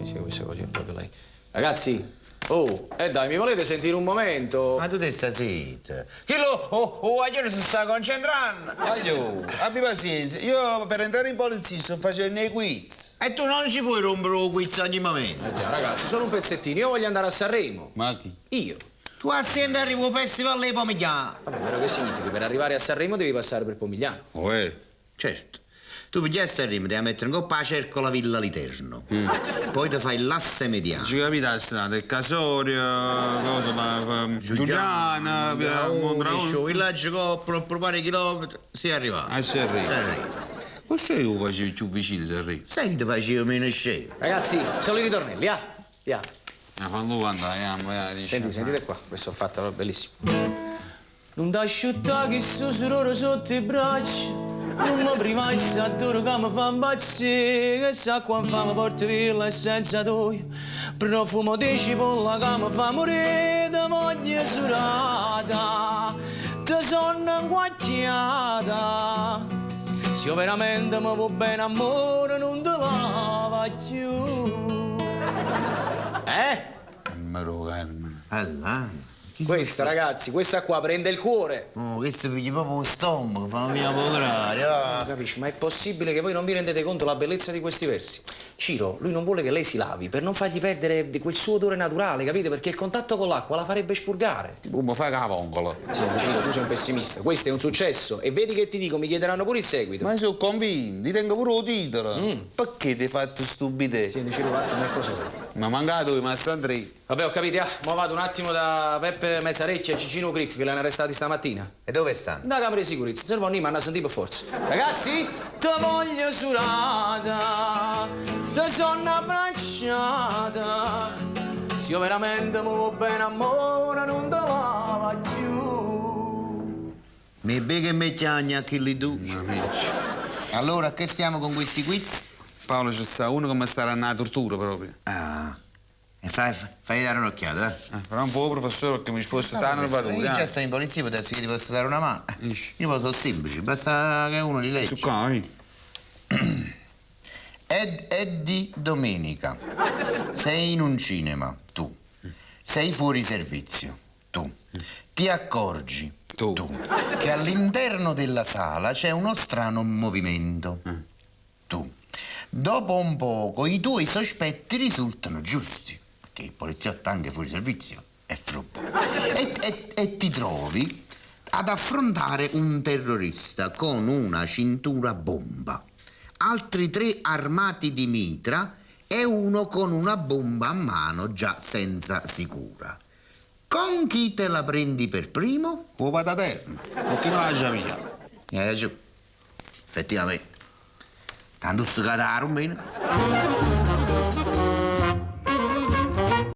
Sì, questa così è proprio lei. Ragazzi, dai, mi volete sentire un momento? Ma tu te stai zitto. Che aglione si sta concentrando. Aglio, abbi pazienza. Io per entrare in polizia sto facendo i quiz. E tu non ci puoi rompere un quiz ogni momento. Già, ragazzi, solo un pezzettino. Io voglio andare a Sanremo. Ma chi? Io. Tu assendi arrivo al festival dei Pomigliani. Vabbè, però che significa? Per arrivare a Sanremo devi passare per Pomigliano. Certo. Tu pigli a Sanremo, devi mettere in coppa la cercola Villa Literno. Poi ti fai l'asse mediano. Ci capita la strada, il Casorio, cosa, Giuliana, Mondraone. Villaggio Coppola, per pare chilometri, sei arrivato. A Sanremo. Ma se io facevo più vicino a Sanremo? Sai che ti facevo meno scemo? Ragazzi, sono i ritornelli, ya. Quando andiamo, Sentite qua, questo ho fatto, è bellissimo. Non da asciuttare che sto sororo sotto i bracci. Non mi prima il sattore che mi fa impazzire, che sa quando fa mi porta via e senza toi. Profumo di cipolla che mi fa morire, da moglie surata, da sonno inguacchiata. Se io veramente mi vuoi bene amore, non te lava più. Mero Carmen. Allora. Questa, ragazzi, questa qua prende il cuore. Questo pigli proprio lo stomaco, fa via potrare. Capisci? Ma è possibile che voi non vi rendete conto della bellezza di questi versi? Ciro, lui non vuole che lei si lavi per non fargli perdere di quel suo odore naturale, capite? Perché il contatto con l'acqua la farebbe spurgare. Come fai la vongola? Senti, Ciro, tu sei un pessimista. Questo è un successo. E vedi che ti dico, mi chiederanno pure il seguito. Ma sono convinto, ti tengo pure il titolo. Perché ti hai fatto stupide? Senti, Ciro, vattene a cosa vuoi. Ma mancato, ma sta Andrei. Vabbè, ho capito, mo vado un attimo da Peppe Mezzarecchia e Cicino Crick, che li hanno arrestati stamattina. E dove stanno? Da camera di sicurezza, servono lì, ma hanno sentito per forza. Ragazzi, te voglio surata, te sono abbracciata. Se io veramente mi vuoi bene amore, non te lava più. Mi becca e mi chiagna anche lì tu. Allora, che stiamo con questi quiz? Paolo, c'è sta uno che mi sta a tortura proprio. E fai dare un'occhiata, eh? Però un po', professore, perché mi sposto tanto per Io già sto in polizia, potessi che ti posso dare una mano. Io sono semplice, basta che uno li legge. Su qua, Eddie Domenica, sei in un cinema, tu. Sei fuori servizio, tu. Ti accorgi, tu, che all'interno della sala c'è uno strano movimento, tu. Dopo un poco i tuoi sospetti risultano giusti, perché il poliziotto anche fuori servizio è furbo. E ti trovi ad affrontare un terrorista con una cintura bomba, altri 3 armati di mitra e uno con una bomba a mano già senza sicura. Con chi te la prendi per primo? Con pataterno, con chi me la lascia via? Hai ragione, effettivamente. Tanto stucata la rumena.